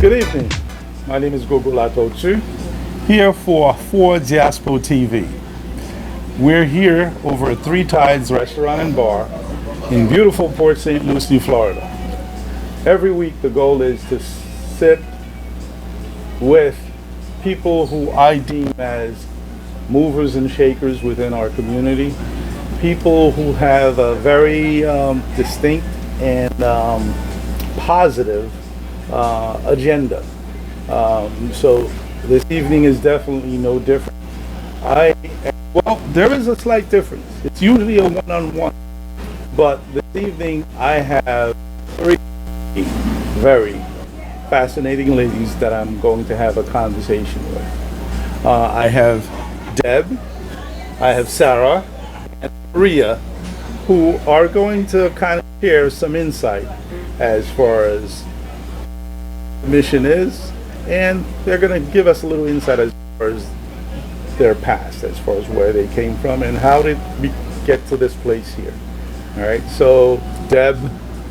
Good evening. My name is GOGO LATORTUE, here for Jaspo TV. We're here over at Three Tides Restaurant and Bar in beautiful Port St. Lucie, Florida. Every week the goal is to sit with people who I deem as movers and shakers within our community, people who have a very distinct and positive agenda. So this evening is definitely no different. Well, there is a slight difference. It's usually a one-on-one, but this evening I have three very fascinating ladies that I'm going to have a conversation with. I have Deb, I have Sarah, and Maria, who are going to kind of share some insight as far as the mission is, and they're going to give us a little insight as far as their past, as far as where they came from and how did we get to this place here. All right, so Deb,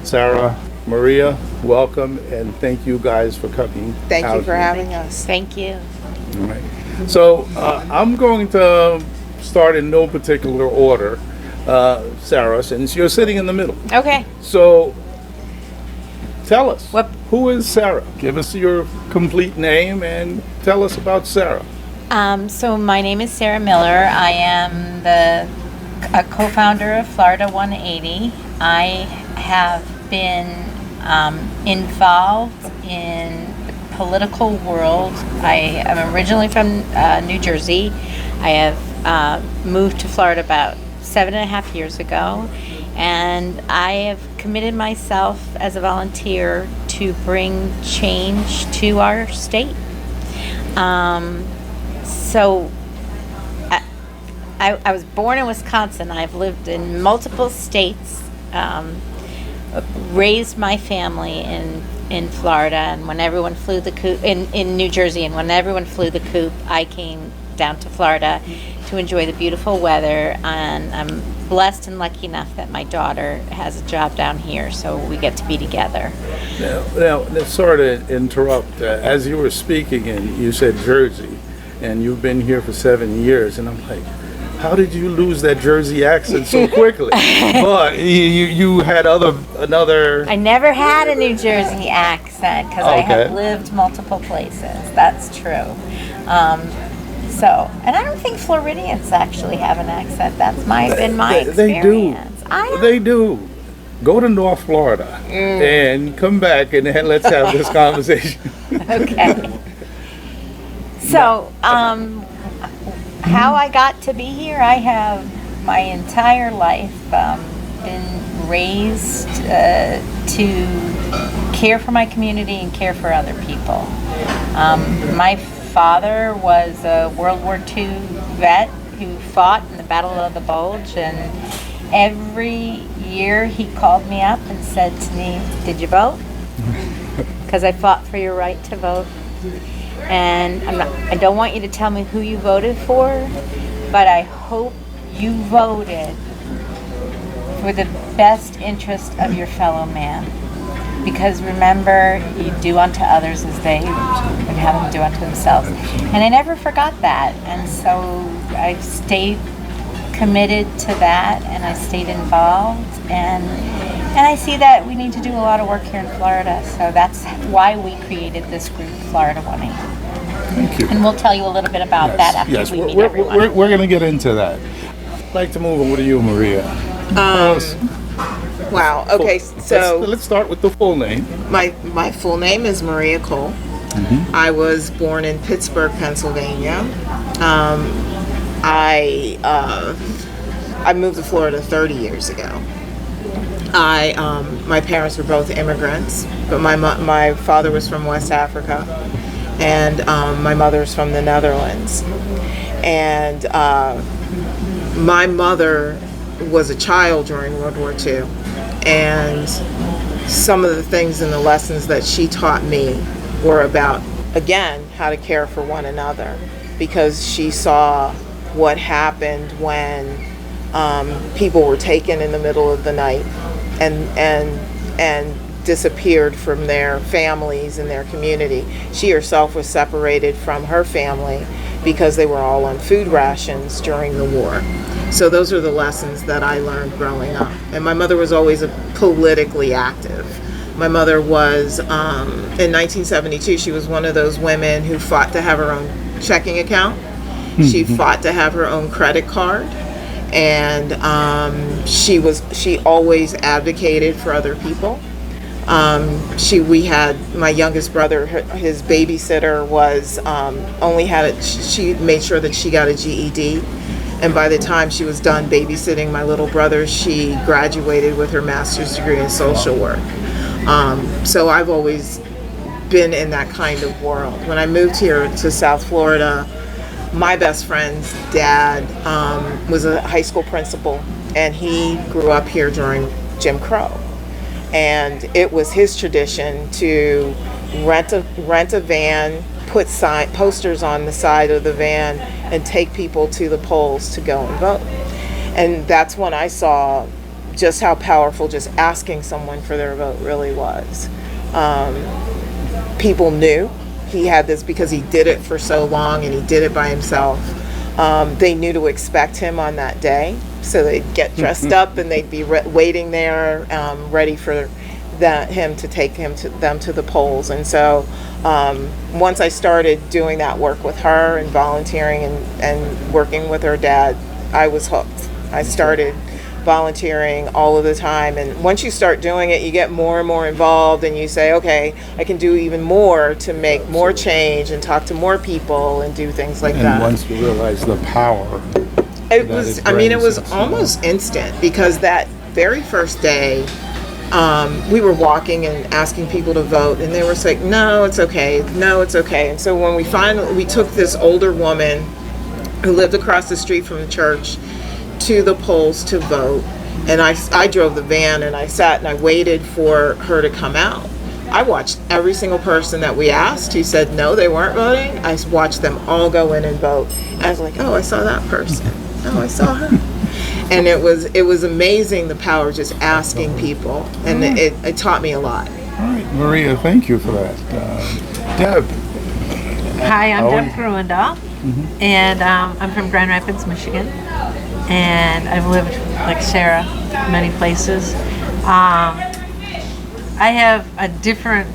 Sarah, Maria, welcome, and thank you guys for coming. Thank you for here. having us. Thank you. All right. So I'm going to start in no particular order, Sarah, since you're sitting in the middle. Okay. So tell us, What- who is Sarah? Give us your complete name and tell us about Sarah. So my name is Sarah Miller. I am a co-founder of Florida 180. I have been involved in the political world. I am originally from New Jersey. I have moved to Florida about 7.5 years ago, and I have committed myself as a volunteer to bring change to our state. So I was born in Wisconsin. I've lived in multiple states, raised my family in Florida, and when everyone flew the coop, in New Jersey, and when everyone flew the coop, I came down to Florida to enjoy the beautiful weather, and I'm blessed and lucky enough that my daughter has a job down here, so we get to be together. Now sorry to interrupt. As you were speaking, and you said Jersey, and you've been here for 7 years, and I'm like, how did you lose that Jersey accent so quickly? But you had another. I never had a New Jersey accent because I have lived multiple places. That's true. And I don't think Floridians actually have an accent. That's been my experience. They do. Go to North Florida and come back and let's have this conversation. Okay. So, how I got to be here, I have my entire life been raised to care for my community and care for other people. My father was a World War II vet who fought in the Battle of the Bulge, and every year he called me up and said to me, "Did you vote?" Because I fought for your right to vote. And I don't want you to tell me who you voted for, but I hope you voted for the best interest of your fellow man. Because remember, you do unto others as they would have them do unto themselves. And I never forgot that. And so I stayed committed to that, and I stayed involved. And I see that we need to do a lot of work here in Florida. So that's why we created this group, Florida 180. Thank you. And we'll tell you a little bit about that after we meet everyone. We're going to get into that. I'd like to move over to you, Maria. Wow. Okay. So let's start with the full name. my full name is Maria Cole. Mm-hmm. I was born in Pittsburgh, Pennsylvania. I moved to Florida 30 years ago. My parents were both immigrants, but my father was from West Africa, and my mother's from the Netherlands. And my mother was a child during World War II, and some of the things and the lessons that she taught me were about, again, how to care for one another, because she saw what happened when people were taken in the middle of the night and disappeared from their families and their community. She herself was separated from her family because they were all on food rations during the war. So those are the lessons that I learned growing up. And my mother was always politically active. My mother was, in 1972, she was one of those women who fought to have her own checking account. She fought to have her own credit card. And she always advocated for other people. We had my youngest brother, his babysitter was she made sure that she got a GED. And by the time she was done babysitting my little brother, she graduated with her master's degree in social work. So I've always been in that kind of world. When I moved here to South Florida, my best friend's dad was a high school principal, and he grew up here during Jim Crow. And it was his tradition to rent a van, put posters on the side of the van, and take people to the polls to go and vote. And that's when I saw just how powerful just asking someone for their vote really was. People knew he had this because he did it for so long and he did it by himself. They knew to expect him on that day, so they'd get dressed up and they'd be waiting there, ready for him to take them to the polls. And so once I started doing that work with her and volunteering and working with her dad, I was hooked. I started volunteering all of the time, and once you start doing it, you get more and more involved, and you say, okay, I can do even more to make more change and talk to more people and do things like that. And once you realize the power, it was almost instant, because that very first day we were walking and asking people to vote, and they were saying, no, it's okay. And so when we took this older woman who lived across the street from the church to the polls to vote, and I drove the van, and I sat and I waited for her to come out. I watched every single person that we asked who said no, they weren't voting. I watched them all go in and vote. I was like, oh, I saw that person. Oh, I saw her. And it was amazing, the power of just asking people, and it taught me a lot. All right, Maria, thank you for that. Deb. Hi, I'm Deb Gruendahl, and I'm from Grand Rapids, Michigan, and I've lived, like Sarah, many places. I have a different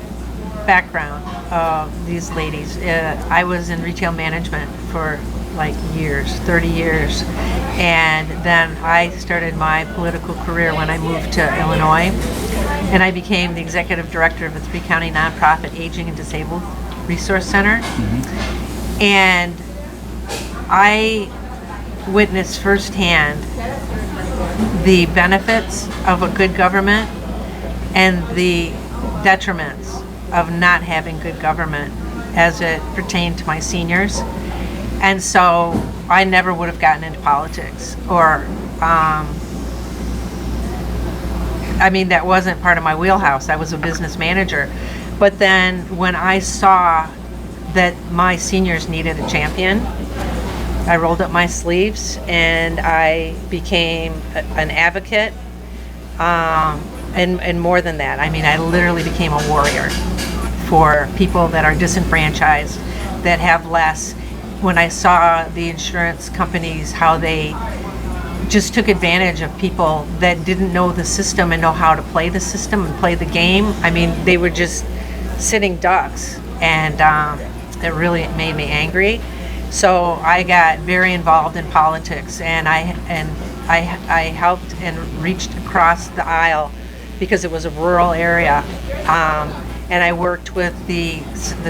background of these ladies. I was in retail management for like years, 30 years, and then I started my political career when I moved to Illinois, and I became the executive director of a 3-county nonprofit aging and disabled resource center. And I witnessed firsthand the benefits of a good government and the detriments of not having good government as it pertained to my seniors. And so I never would have gotten into politics, or that wasn't part of my wheelhouse. I was a business manager. But then when I saw that my seniors needed a champion, I rolled up my sleeves and I became an advocate, and more than that. I literally became a warrior for people that are disenfranchised, that have less. When I saw the insurance companies, how they just took advantage of people that didn't know the system and know how to play the system and play the game. They were just sitting ducks, and it really made me angry. So I got very involved in politics, and I helped and reached across the aisle because it was a rural area, and I worked with the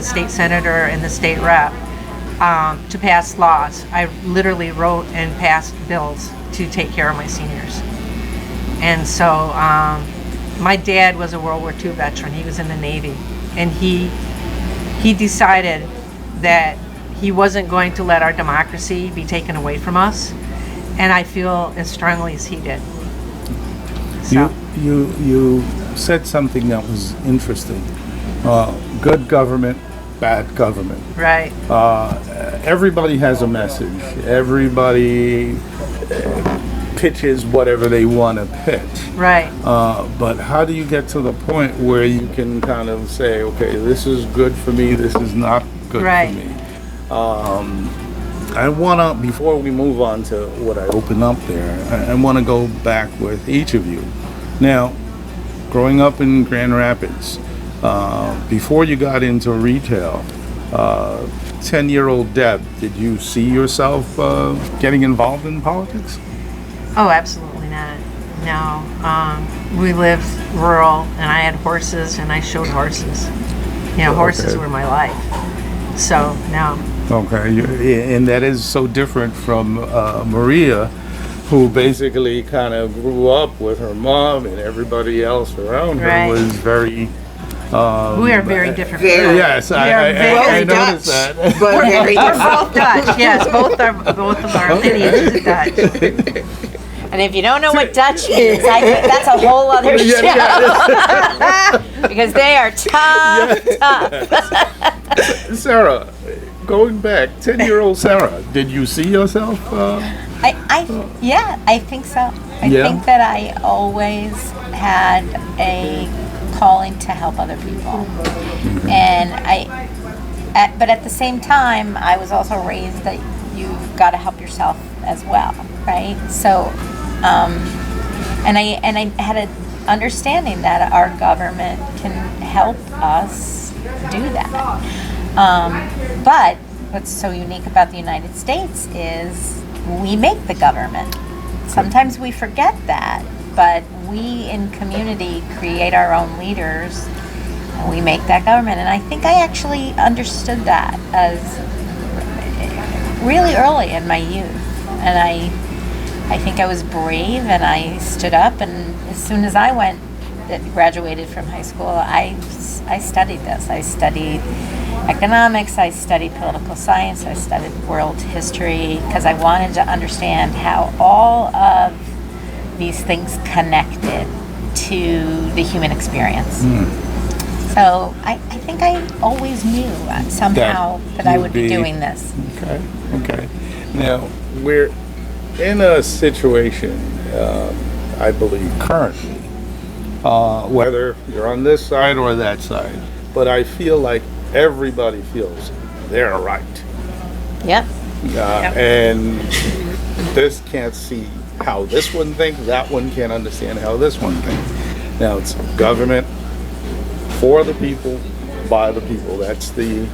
state senator and the state rep to pass laws. I literally wrote and passed bills to take care of my seniors. And so my dad was a World War II veteran. He was in the Navy, and he decided that he wasn't going to let our democracy be taken away from us, and I feel as strongly as he did. So. You said something that was interesting. Good government, bad government. Right. Everybody has a message. Everybody pitches whatever they want to pitch. Right. But how do you get to the point where you can kind of say, okay, this is good for me, this is not good Right. for me? I want to, before we move on to what I open up there, I want to go back with each of you. Now, growing up in Grand Rapids, before you got into retail, 10-year-old Deb, did you see yourself getting involved in politics? Oh, absolutely not. No. We lived rural, and I had horses, and I showed horses. You know, horses were my life. So, no. Okay, and that is so different from Maria, who basically kind of grew up with her mom and everybody else around her Right. was very... We are very different. Very. Yes, We are I very noticed Dutch, that. but very We're different. both Dutch. Yes, both of our lineage is Dutch. And if you don't know what Dutch means, I think that's a whole other show. Because they are tough. Sarah, going back, 10-year-old Sarah, did you see yourself? Yeah, I think so. I Yeah. think that I always had a calling to help other people. And but at the same time, I was also raised that you've got to help yourself as well, right? So, and I had an understanding that our government can help us do that. But what's so unique about the United States is we make the government. Sometimes we forget that, but we in community create our own leaders and we make that government. And I think I actually understood that as really early in my youth. And I think I was brave and I stood up, and as soon as I graduated from high school, I studied this. I studied economics, I studied political science, I studied world history, because I wanted to understand how all of these things connected to the human experience. So I think I always knew somehow that I would be doing this. Okay. Now, we're in a situation, I believe, currently, whether you're on this side or that side, but I feel like everybody feels they're right. Yep. And this can't see how this one thinks, that one can't understand how this one thinks. Now, it's government for the people, by the people. That's the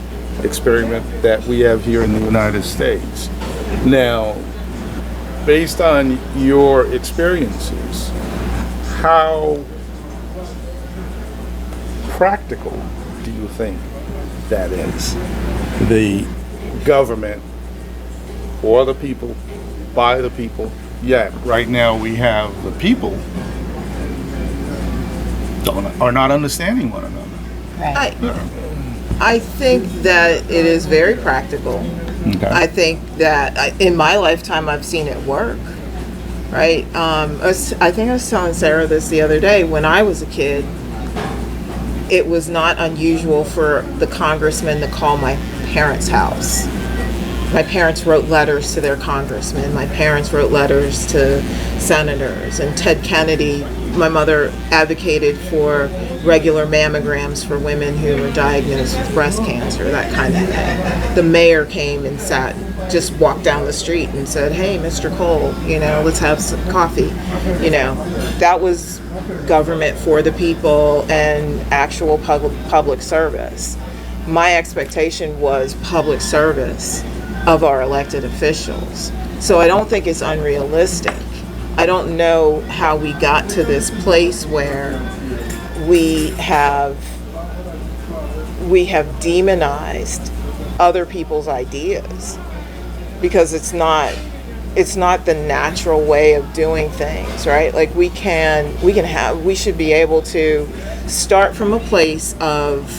experiment that we have here in the United States. Now, based on your experiences, how practical do you think that is? The government for the people, by the people. Yet, right now we have the people are not understanding one another. Right. I think that it is very practical. Okay. I think that in my lifetime I've seen it work, right? I think I was telling Sarah this the other day. When I was a kid, it was not unusual for the congressman to call my parents' house. My parents wrote letters to their congressmen. My parents wrote letters to senators. And Ted Kennedy, my mother advocated for regular mammograms for women who were diagnosed with breast cancer, that kind of thing. The mayor came and just walked down the street and said, "Hey, Mr. Cole, let's have some coffee." That was government for the people and actual public service. My expectation was public service of our elected officials. So I don't think it's unrealistic. I don't know how we got to this place where we have demonized other people's ideas, because it's not the natural way of doing things, right? Like we should be able to start from a place of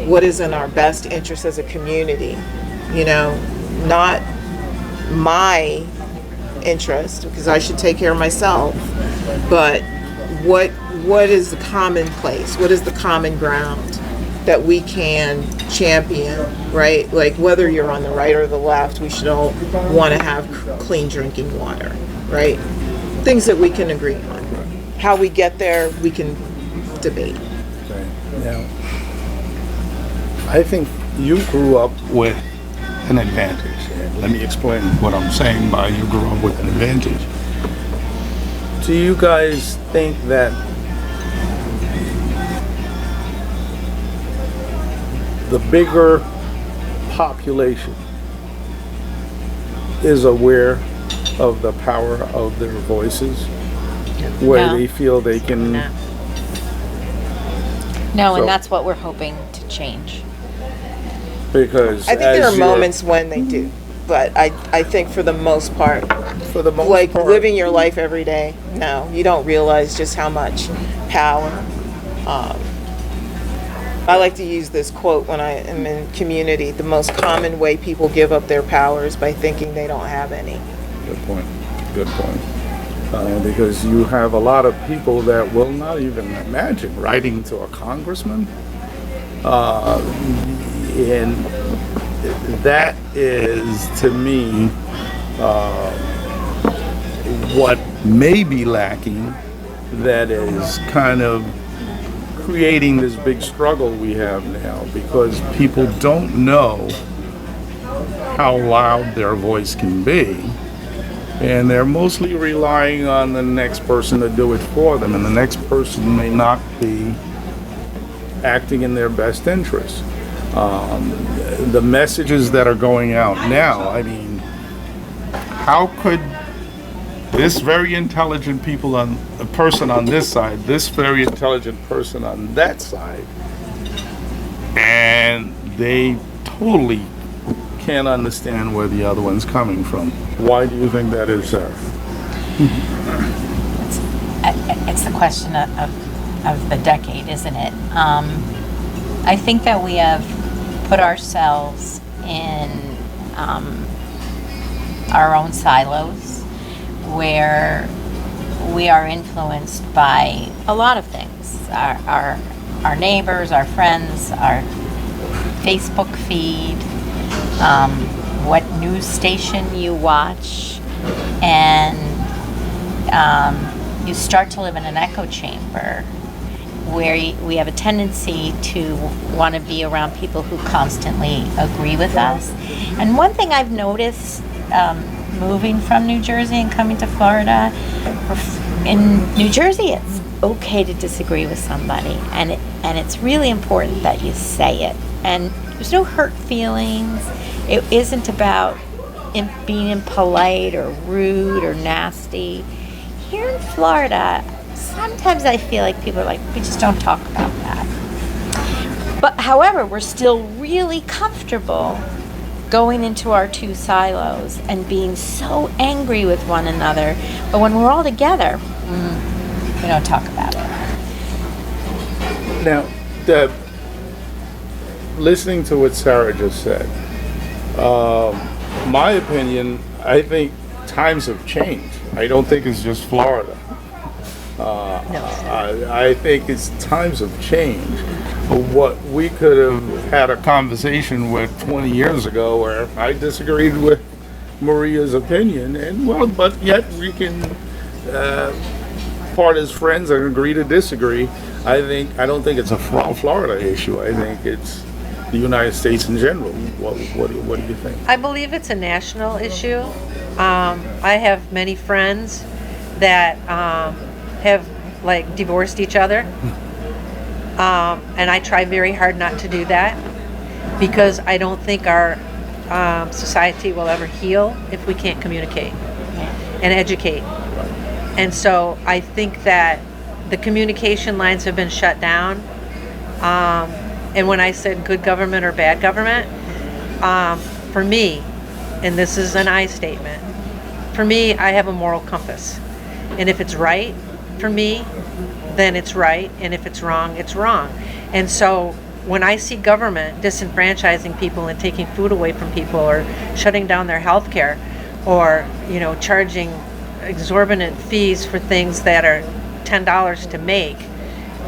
what is in our best interest as a community, not my interest, because I should take care of myself, but what is the common place? What is the common ground that we can champion, right? Like whether you're on the right or the left, we should all want to have clean drinking water, right? things that we can agree on. How we get there, we can debate. Okay. Now, I think you grew up with an advantage. And let me explain what I'm saying by you grew up with an advantage. Do you guys think that the bigger population is aware of the power of their voices, where No. they feel they can? No. No, So- and that's what we're hoping to change. Because I think there as are you're- moments when they do, but I think for the most part, for the most like part, living your life every day, no, you don't realize just how much power. I like to use this quote when I am in community: the most common way people give up their power is by thinking they don't have any. Good point. Good point. Because you have a lot of people that will not even imagine writing to a congressman. And that is, to me, what may be lacking, that is kind of creating this big struggle we have now, because people don't know how loud their voice can be. And they're mostly relying on the next person to do it for them, and the next person may not be acting in their best interest. The messages that are going out now, I mean, how could this very intelligent person on this side, this very intelligent person on that side, and they totally can't understand where the other one's coming from? Why do you think that is, Sarah? It's the question of the decade, isn't it? I think that we have put ourselves in our own silos where we are influenced by a lot of things. Our neighbors, our friends, our Facebook feed, what news station you watch, and you start to live in an echo chamber where we have a tendency to want to be around people who constantly agree with us. And one thing I've noticed moving from New Jersey and coming to Florida, in New Jersey it's okay to disagree with somebody, and it's really important that you say it. And there's no hurt feelings. It isn't about being impolite or rude or nasty. Here in Florida, sometimes I feel like people are like, we just don't talk about that. But however, we're still really comfortable going into our two silos and being so angry with one another. But when we're all together, we don't talk about it. Now, listening to what Sarah just said, my opinion, I think times have changed. I don't think it's just Florida. I think it's times have changed. What we could have had a conversation with 20 years ago where I disagreed with Maria's opinion, and but yet we can part as friends and agree to disagree. I don't think it's a Florida issue. I think it's the United States in general. What do you think? I believe it's a national issue. I have many friends that have like divorced each other, and I try very hard not to do that because I don't think our society will ever heal if we can't communicate and educate. And so I think that the communication lines have been shut down. And when I said good government or bad government, for me, and this is an I statement, for me, I have a moral compass. And if it's right for me, then it's right. And if it's wrong, it's wrong. And so when I see government disenfranchising people and taking food away from people or shutting down their health care or, charging exorbitant fees for things that are $10 to make,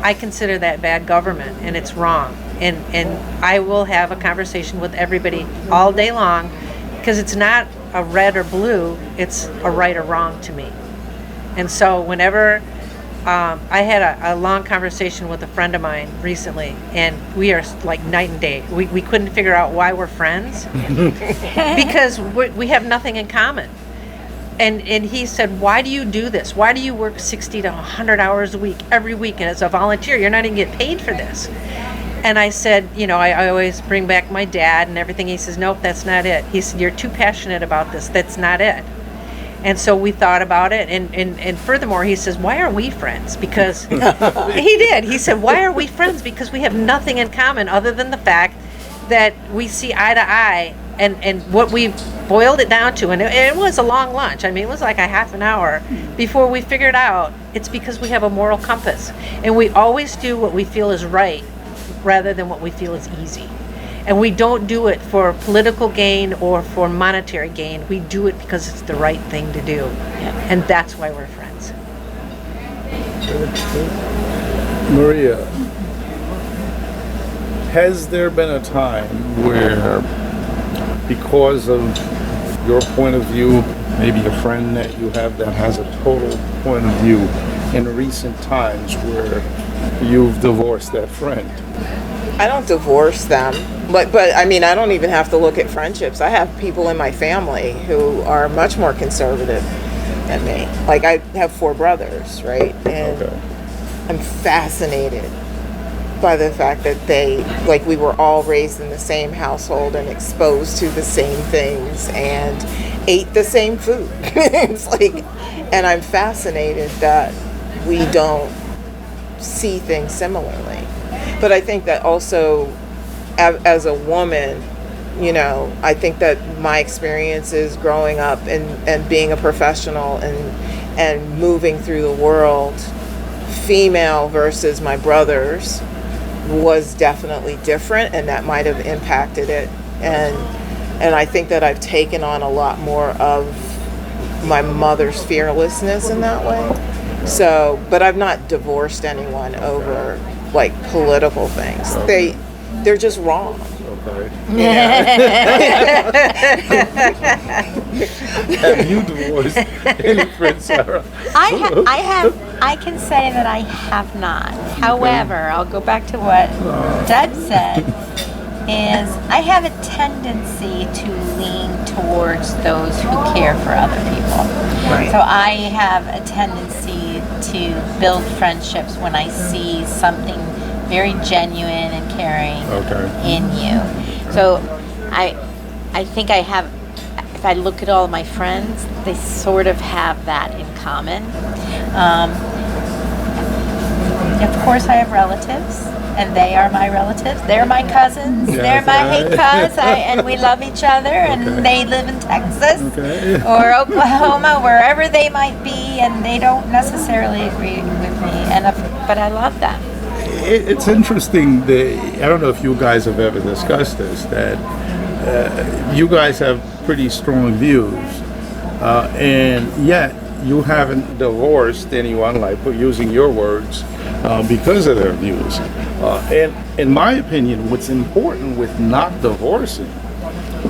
I consider that bad government, and it's wrong. And I will have a conversation with everybody all day long because it's not a red or blue, it's a right or wrong to me. And so whenever I had a long conversation with a friend of mine recently, and we are like night and day. We couldn't figure out why we're friends because we have nothing in common. And he said, why do you do this? Why do you work 60 to 100 hours a week, every week, and as a volunteer? You're not even getting paid for this. And I said, I always bring back my dad and everything. He says, nope, that's not it. He said, you're too passionate about this. That's not it. And so we thought about it. And furthermore, he says, why are we friends? Because he did. He said, why are we friends? Because we have nothing in common other than the fact that we see eye to eye. And what we boiled it down to, and it was a long lunch. I mean, it was like a half an hour before we figured out it's because we have a moral compass. And we always do what we feel is right rather than what we feel is easy. And we don't do it for political gain or for monetary gain. We do it because it's the right thing to do. And that's why we're friends. Maria, has there been a time where, because of your point of view, maybe a friend that you have that has a total point of view, in recent times where you've divorced that friend? I don't divorce them, but I mean, I don't even have to look at friendships. I have people in my family who are much more conservative than me. Like, I have 4 brothers, right? And I'm fascinated by the fact that we were all raised in the same household and exposed to the same things and ate the same food. It's like, and I'm fascinated that we don't see things similarly. But I think that also, as a woman, I think that my experiences growing up and being a professional and moving through the world, female versus my brothers, was definitely different, and that might have impacted it. And I think that I've taken on a lot more of my mother's fearlessness in that way. So, but I've not divorced anyone over like political things. They're just wrong. Okay. Have you divorced any friends, Sarah? I can say that I have not. However, I'll go back to what Deb said, is I have a tendency to lean towards those who care for other people. Right. So I have a tendency to build friendships when I see something very genuine and caring in you. So I think I have, if I look at all of my friends, they sort of have that in common. Of course, I have relatives, and they are my relatives. They're my cousins. They're my hey cuz, and we love each other, and they live in Texas or Oklahoma, wherever they might be, and they don't necessarily agree with me. But I love them. It's interesting that, I don't know if you guys have ever discussed this, that you guys have pretty strong views, and yet you haven't divorced anyone, like using your words, because of their views. And in my opinion, what's important with not divorcing,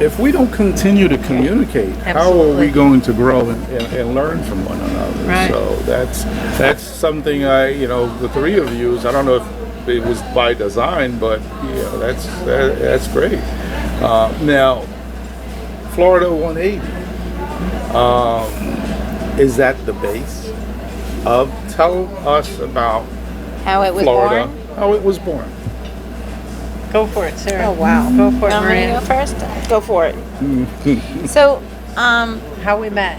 if we don't continue to communicate, how are we going to grow and learn from one another? Right. So that's something the 3 of you, I don't know if it was by design, but that's great. Now, Florida 180, is that the base of? Tell us about How it was Florida, born. how it was born. Go for it, Sarah. Oh, wow. Go for it, Want me to Maria. go first? Go for it. So, How we met.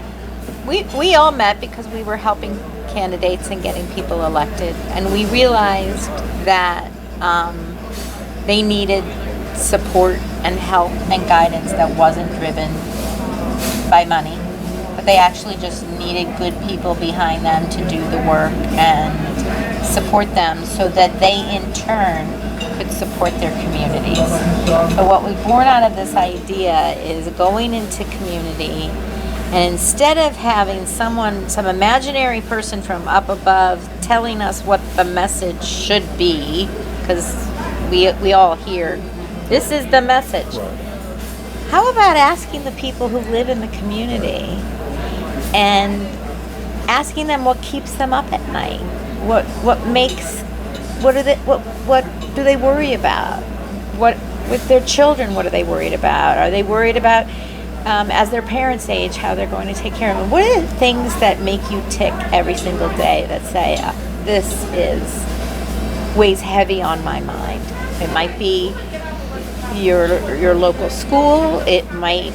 we all met because we were helping candidates and getting people elected, and we realized that they needed support and help and guidance that wasn't driven by money, but they actually just needed good people behind them to do the work and support them so that they in turn could support their communities. So what was born out of this idea is going into community, and instead of having some imaginary person from up above telling us what the message should be, because we all hear, this is the message. How about asking the people who live in the community and asking them what keeps them up at night. What do they worry about? What with their children? What are they worried about? Are they worried about as their parents age, how they're going to take care of them? What are the things that make you tick every single day that say this weighs heavy on my mind? It might be your local school. It might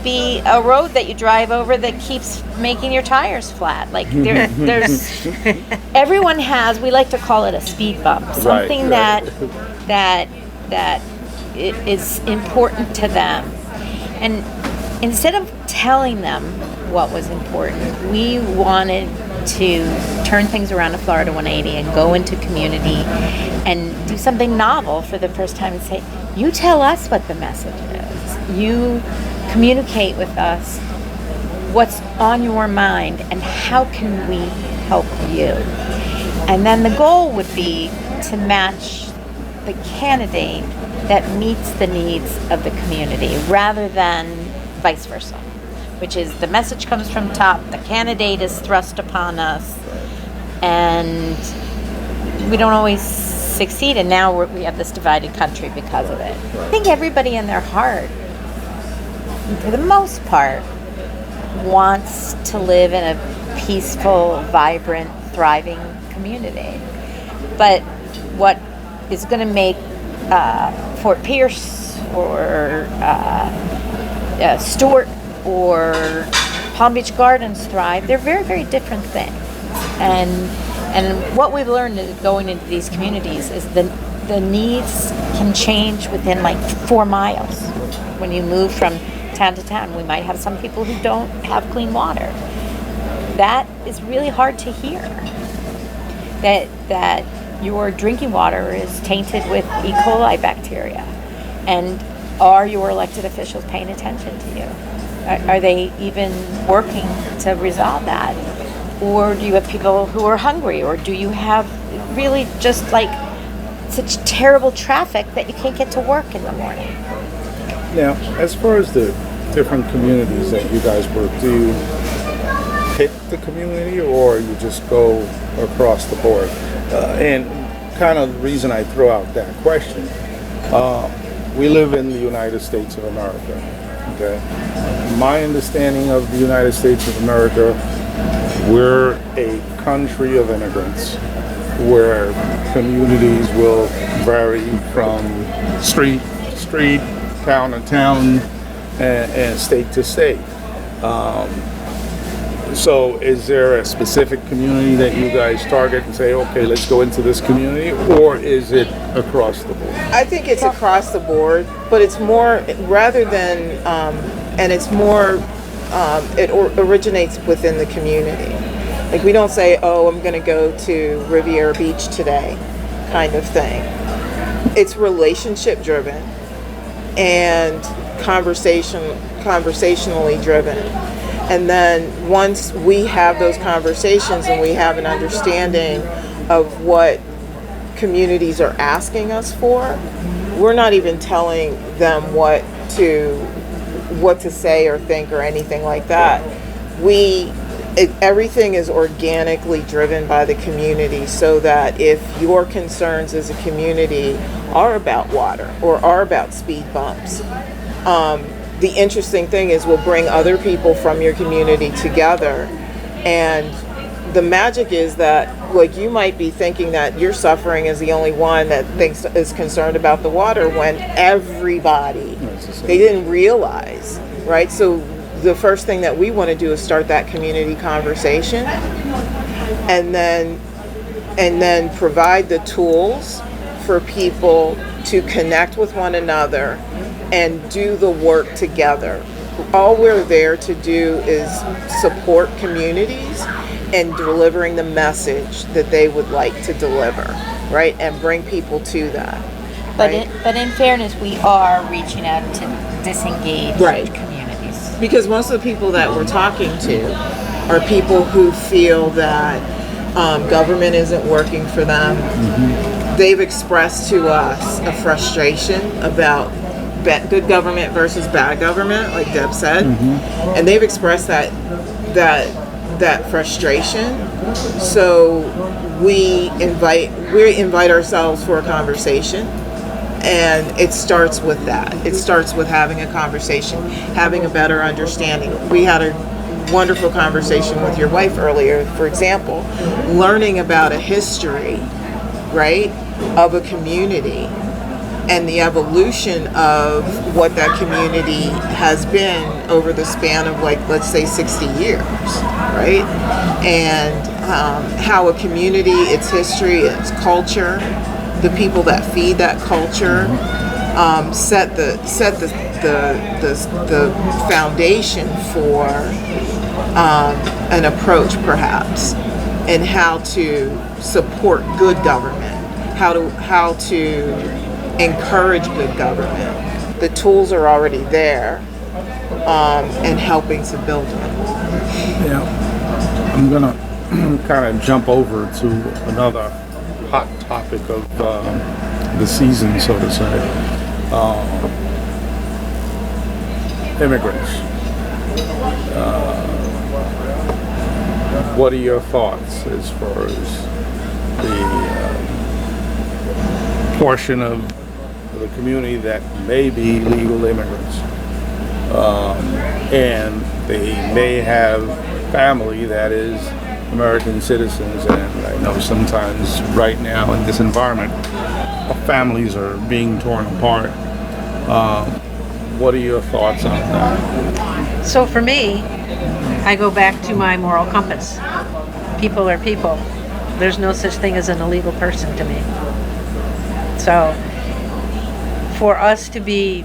be a road that you drive over that keeps making your tires flat. Like there's everyone has. We like to call it a speed bump. Something that it is important to them. And instead of telling them what was important, we wanted to turn things around to Florida 180 and go into community and do something novel for the first time and say, you tell us what the message is. You communicate with us what's on your mind and how can we help you. And then the goal would be to match the candidate that meets the needs of the community rather than vice versa, which is the message comes from top, the candidate is thrust upon us, and we don't always succeed, and now we have this divided country because of it. I think everybody in their heart, for the most part, wants to live in a peaceful, vibrant, thriving community. But what is going to make Fort Pierce or Stewart or Palm Beach Gardens thrive, they're very, very different things. And what we've learned is going into these communities is the needs can change within like 4 miles. When you move from town to town, we might have some people who don't have clean water. That is really hard to hear. That your drinking water is tainted with E. coli bacteria. And are your elected officials paying attention to you? Are they even working to resolve that? Or do you have people who are hungry? Or do you have really just like such terrible traffic that you can't get to work in the morning? Now, as far as the different communities that you guys work, do you pick the community or you just go across the board? And kind of the reason I throw out that question, we live in the United States of America, okay? My understanding of the United States of America, we're a country of immigrants where communities will vary from street to street, town to town, and state to state. So is there a specific community that you guys target and say, okay, let's go into this community, or is it across the board? I think it's across the board, but it's more, rather than, and it's more, it originates within the community. Like we don't say, oh, I'm going to go to Riviera Beach today, kind of thing. It's relationship driven and conversationally driven. And then once we have those conversations and we have an understanding of what communities are asking us for, we're not even telling them what to say or think or anything like that. Everything is organically driven by the community, so that if your concerns as a community are about water or are about speed bumps, the interesting thing is we'll bring other people from your community together, and the magic is that, like, you might be thinking that you're suffering as the only one that is concerned about the water, when everybody, they didn't realize, right? So the first thing that we want to do is start that community conversation, and then provide the tools for people to connect with one another and do the work together. All we're there to do is support communities and delivering the message that they would like to deliver, right? And bring people to that. But in fairness, we are reaching out to disengaged communities. Because most of the people that we're talking to are people who feel that government isn't working for them. Mm-hmm. They've expressed to us a frustration about good government versus bad government, like Deb said, and they've expressed that that frustration. So we invite ourselves for a conversation. And it starts with that. It starts with having a conversation, having a better understanding. We had a wonderful conversation with your wife earlier, for example, learning about a history, right, of a community and the evolution of what that community has been over the span of, like, let's say 60 years, right? And how a community, its history, its culture, the people that feed that culture, set the foundation for an approach, perhaps, and how to support good government, how to encourage good government. The tools are already there, and helping to build them. Yeah. I'm gonna kind of jump over to another hot topic of the season, so to say. Immigrants. What are your thoughts as far as the portion of the community that may be legal immigrants, and they may have family that is American citizens, and I know sometimes right now in this environment, families are being torn apart. What are your thoughts on that? So for me, I go back to my moral compass. People are people. There's no such thing as an illegal person to me. So for us to be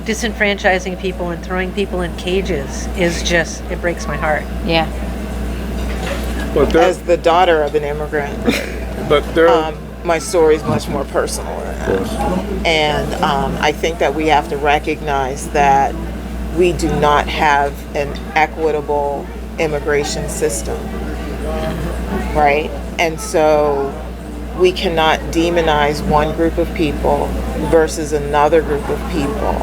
disenfranchising people and throwing people in cages is just, it breaks my heart. Yeah. But As the daughter of an immigrant, my story is much more personal than that. And I think that we have to recognize that we do not have an equitable immigration system, right? And so we cannot demonize one group of people versus another group of people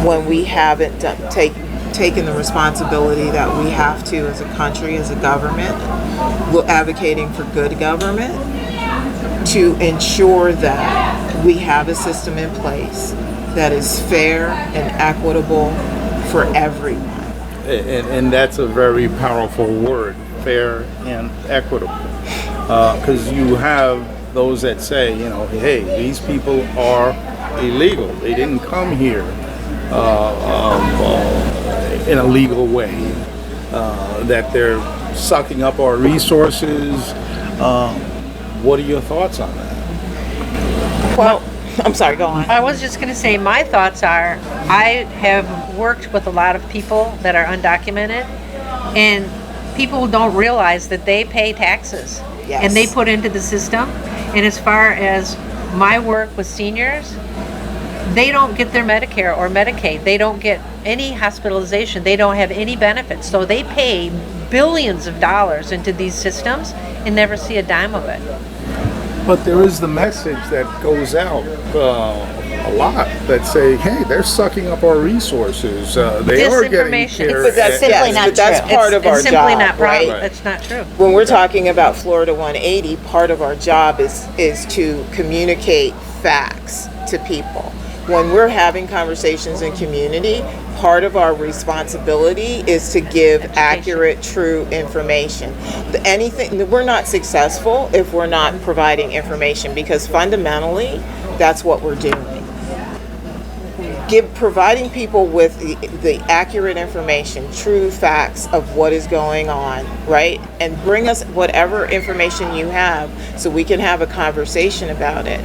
when we haven't taken the responsibility that we have to as a country, as a government, advocating for good government, to ensure that we have a system in place that is fair and equitable for everyone. And that's a very powerful word, fair and equitable. Because you have those that say, you know, hey, these people are illegal. They didn't come here in a legal way, that they're sucking up our resources. What are your thoughts on that? Well, I'm sorry, go on. I was just going to say, my thoughts are, I have worked with a lot of people that are undocumented, and people don't realize that they pay taxes. Yes. And they put into the system. And as far as my work with seniors, they don't get their Medicare or Medicaid. They don't get any hospitalization. They don't have any benefits. So they pay billions of dollars into these systems and never see a dime of it. But there is the message that goes out a lot that say, hey, they're sucking up our resources. They are getting Disinformation. care. But that's simply not but that's true. part of our It's simply job, not right? right. That's not true. When we're talking about Florida 180, part of our job is to communicate facts to people. When we're having conversations in community, part of our responsibility is to give accurate, true information. We're not successful if we're not providing information, because fundamentally, that's what we're doing. Providing people with the accurate information, true facts of what is going on, right? And bring us whatever information you have so we can have a conversation about it.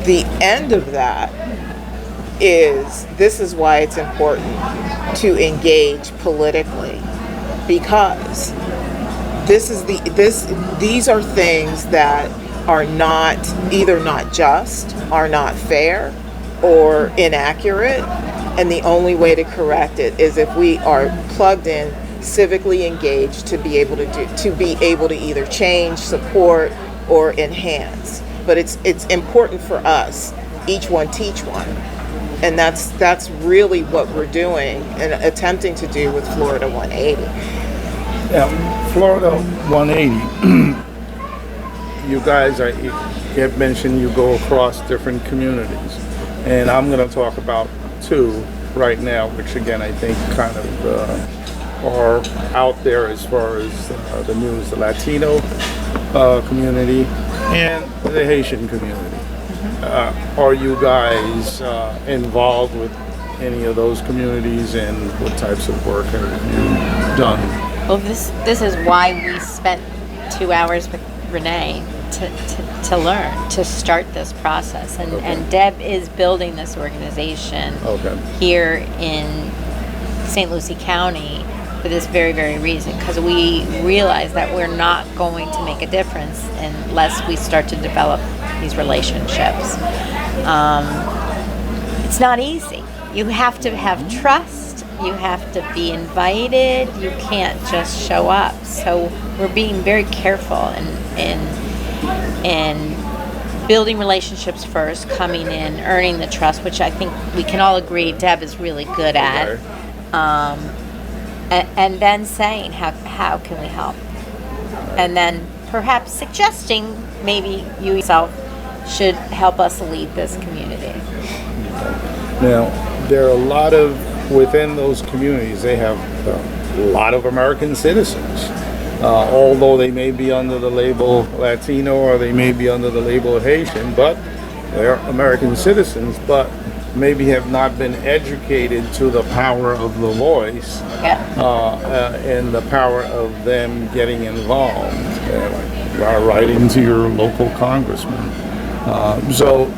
The end of that this is why it's important to engage politically, because these are things that are either not just, are not fair, or inaccurate, and the only way to correct it is if we are plugged in, civically engaged, to be able to either change, support, or enhance. But it's important for us, each one teach one. And that's really what we're doing and attempting to do with Florida 180. Florida 180, you guys are, you have mentioned you go across different communities. And I'm going to talk about two right now, which again I think kind of are out there as far as the news, the Latino community and the Haitian community. Are you guys involved with any of those communities, and what types of work have you done? Well, this is why we spent 2 hours with Renee to learn, to start this process. And Deb is building this organization here in St. Lucie County for this very, very reason, because we realize that we're not going to make a difference unless we start to develop these relationships. It's not easy. You have to have trust. You have to be invited. You can't just show up. So we're being very careful in building relationships first, coming in, earning the trust, which I think we can all agree Deb is really good at. And then saying, how can we help? And then perhaps suggesting maybe you yourself should help us lead this community. Now, there are a lot of, within those communities, they have a lot of American citizens. Although they may be under the label Latino or they may be under the label Haitian, but they're American citizens, but maybe have not been educated to the power of the voice and the power of them getting involved, like writing to your local congressman. So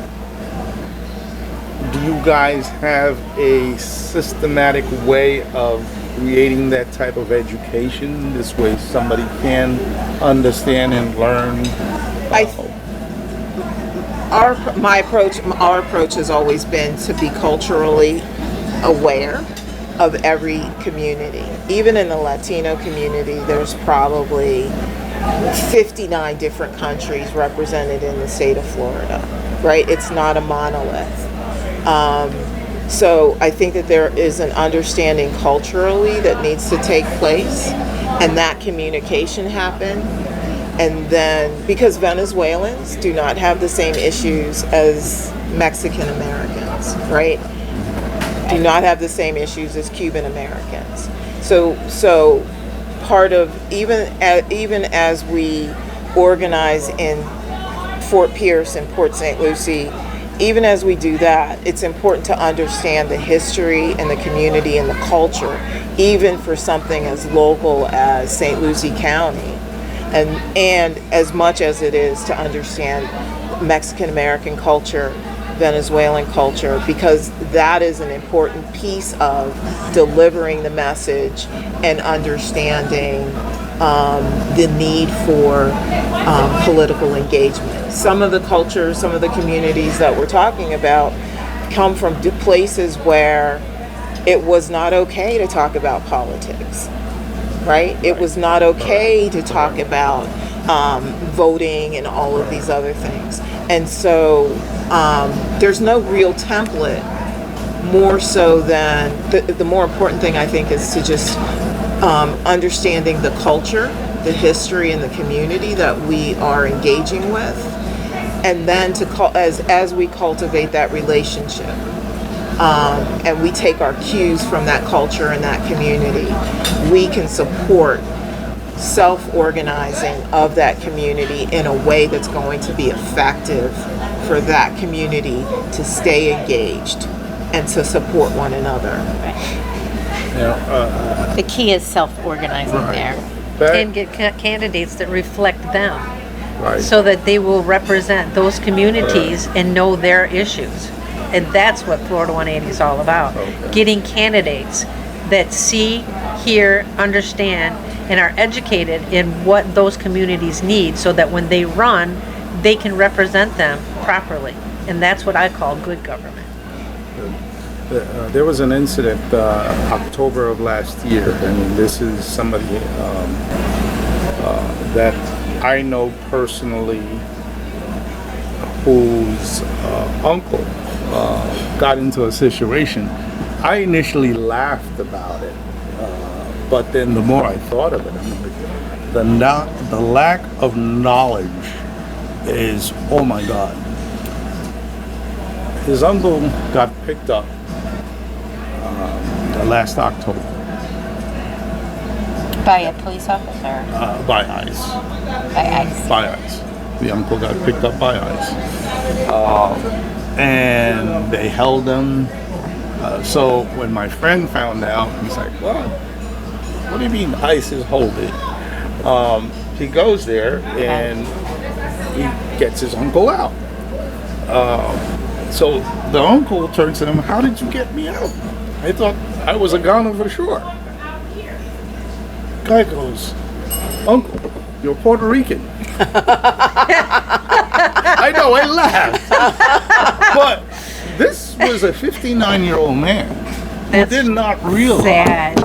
do you guys have a systematic way of creating that type of education? This way somebody can understand and learn? Our approach has always been to be culturally aware of every community. Even in the Latino community, there's probably 59 different countries represented in the state of Florida, right? It's not a monolith. So I think that there is an understanding culturally that needs to take place, and that communication happen. And then, because Venezuelans do not have the same issues as Mexican Americans, right? Do not have the same issues as Cuban Americans. So part of, even as we organize in Fort Pierce and Port St. Lucie, even as we do that, it's important to understand the history and the community and the culture, even for something as local as St. Lucie County. And as much as it is to understand Mexican American culture, Venezuelan culture, because that is an important piece of delivering the message and understanding the need for political engagement. Some of the cultures, some of the communities that we're talking about come from places where it was not okay to talk about politics, right? It was not okay to talk about voting and all of these other things. And so there's no real template, more so than the more important thing I think is to just understanding the culture, the history, and the community that we are engaging with, and then as we cultivate that relationship, and we take our cues from that culture and that community, we can support self-organizing of that community in a way that's going to be effective for that community to stay engaged and to support one another. The key is self-organizing there. And get candidates that reflect them, so that they will represent those communities and know their issues. And that's what Florida 180 is all about. Getting candidates that see, hear, understand, and are educated in what those communities need, so that when they run, they can represent them properly. And that's what I call good government. There was an incident October of last year, and this is somebody that I know personally, whose uncle got into a situation. I initially laughed about it But then the more I thought of it, I'm like, the lack of knowledge is, oh my God. His uncle got picked up last October By a police officer? by ICE. By ICE. By ICE. The uncle got picked up by ICE. And they held him. So when my friend found out, he's like, well, what do you mean ICE is holding? He goes there and he gets his uncle out. So the uncle turns to him, how did you get me out? I thought I was a goner for sure. Guy goes, Uncle, you're Puerto Rican. I know, I laughed. But this was a 59-year-old man who did not realize Sad.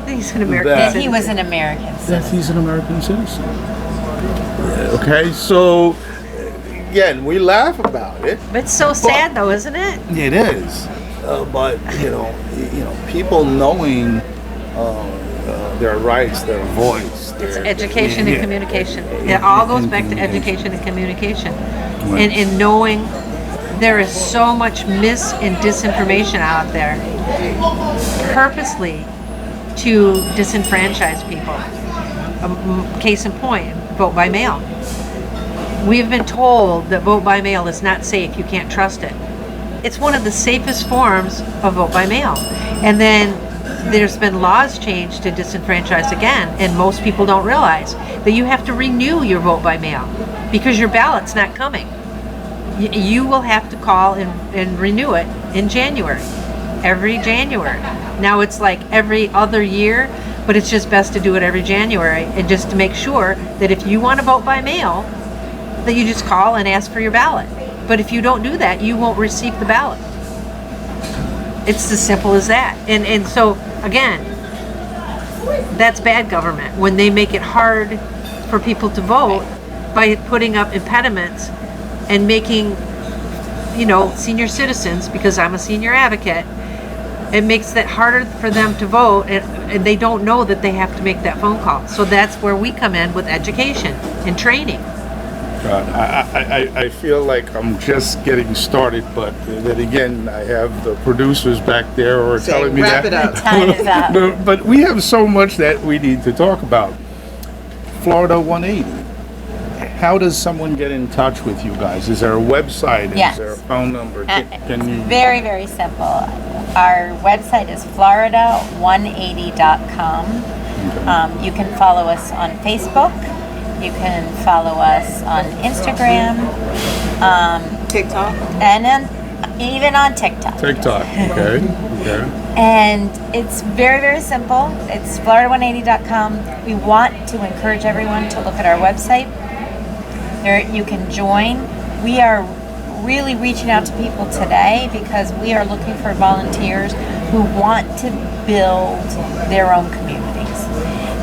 He's an American That- He was an American that citizen. he's an American citizen. Okay, so again, we laugh about it. It's so sad, though, isn't it? It is, but people knowing their rights, their voice. It's their- education yeah, and communication. It all goes back to education and communication. And knowing there is so much mis and disinformation out there purposely to disenfranchise people. Case in point, vote by mail. We've been told that vote by mail is not safe, you can't trust it. It's one of the safest forms of vote by mail. And then there's been laws changed to disenfranchise again, and most people don't realize that you have to renew your vote by mail because your ballot's not coming. You will have to call and renew it in January, every January. Now it's like every other year, but it's just best to do it every January, and just to make sure that if you want to vote by mail, that you just call and ask for your ballot. But if you don't do that, you won't receive the ballot. It's as simple as that. And so, again, that's bad government when they make it hard for people to vote by putting up impediments and making, senior citizens, because I'm a senior advocate, it makes it harder for them to vote, and they don't know that they have to make that phone call. So that's where we come in with education and training. God, I feel like I'm just getting started, but then again, I have the producers back there who are Say, telling me wrap that. it up. Time is up. But we have so much that we need to talk about. Florida 180. How does someone get in touch with you guys? Is there a website? Yes. Is there a phone number? Can you? Very, very simple. Our website is florida180.com. You can follow us on Facebook. You can follow us on Instagram. TikTok. And then even on TikTok. TikTok. Okay. Okay. And it's very, very simple. It's florida180.com. We want to encourage everyone to look at our website. There you can join. We are really reaching out to people today because we are looking for volunteers who want to build their own communities.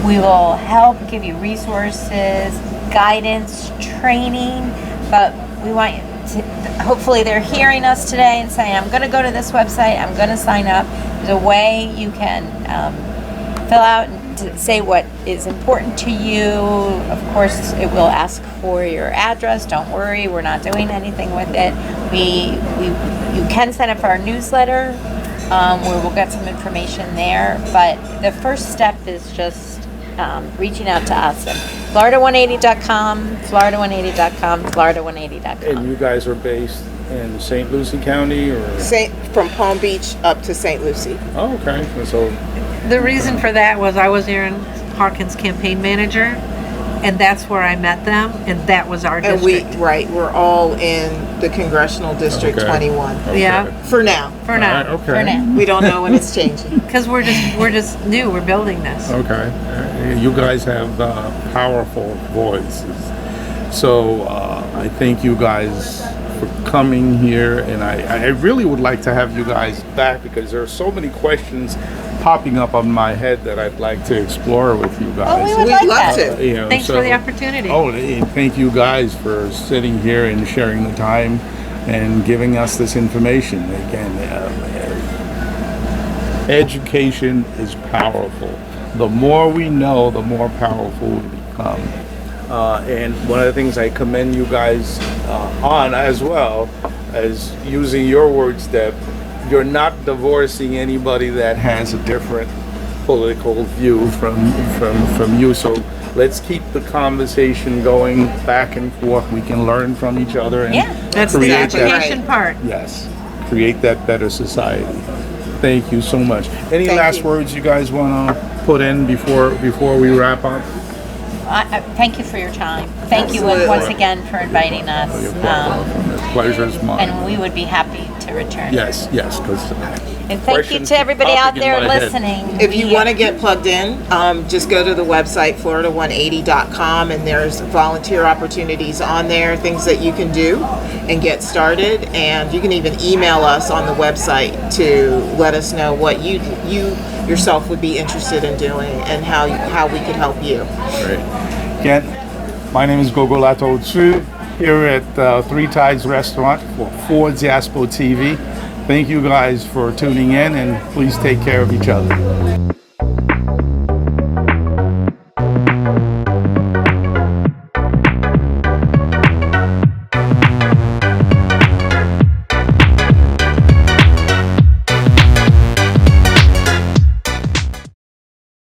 We will help give you resources, guidance, training, but we want you to, hopefully they're hearing us today and saying, I'm going to go to this website, I'm going to sign up. There's a way you can fill out and to say what is important to you. Of course, it will ask for your address. Don't worry, we're not doing anything with it. You can sign up for our newsletter, where we'll get some information there. But the first step is just reaching out to us at florida180.com, florida180.com, florida180.com. And you guys are based in St. Lucie County, or? From Palm Beach up to St. Lucie. Oh, okay. So The reason for that was I was Aaron Hawkins' campaign manager, and that's where I met them, and that was our And district. we're all in the Congressional District Okay. 21. okay. Yeah. For now. For All right, now, okay. For now. We don't know when it's changing. because we're just new. We're building this. Okay. You guys have powerful voices. So I thank you guys for coming here, and I really would like to have you guys back because there are so many questions popping up on my head that I'd like to explore with you guys. Oh, we would We'd like love that. to. Thanks for the opportunity. Oh, and thank you guys for sitting here and sharing the time and giving us this information. Again, education is powerful. The more we know, the more powerful we become. And one of the things I commend you guys on as well as using your words, Deb, you're not divorcing anybody that has a different political view from you. So let's keep the conversation going back and forth. We can learn from each other and Yeah. That's the create education part. Yes, create that better society. Thank you so much. Any Thank last you. words you guys want to put in before we wrap up? Thank you for your time. Thank you Absolutely. once again for inviting us. You're quite welcome. The pleasure is mine. And we would be happy to return. Yes, because And thank you to everybody out there listening. If you want to get plugged in, just go to the website florida180.com, and there's volunteer opportunities on there, things that you can do and get started. And you can even email us on the website to let us know what you yourself would be interested in doing and how we could help you. Great. Again, my name is GOGO LATORTUE here at Three Tides Restaurant for Diaspo TV. Thank you guys for tuning in, and please take care of each other.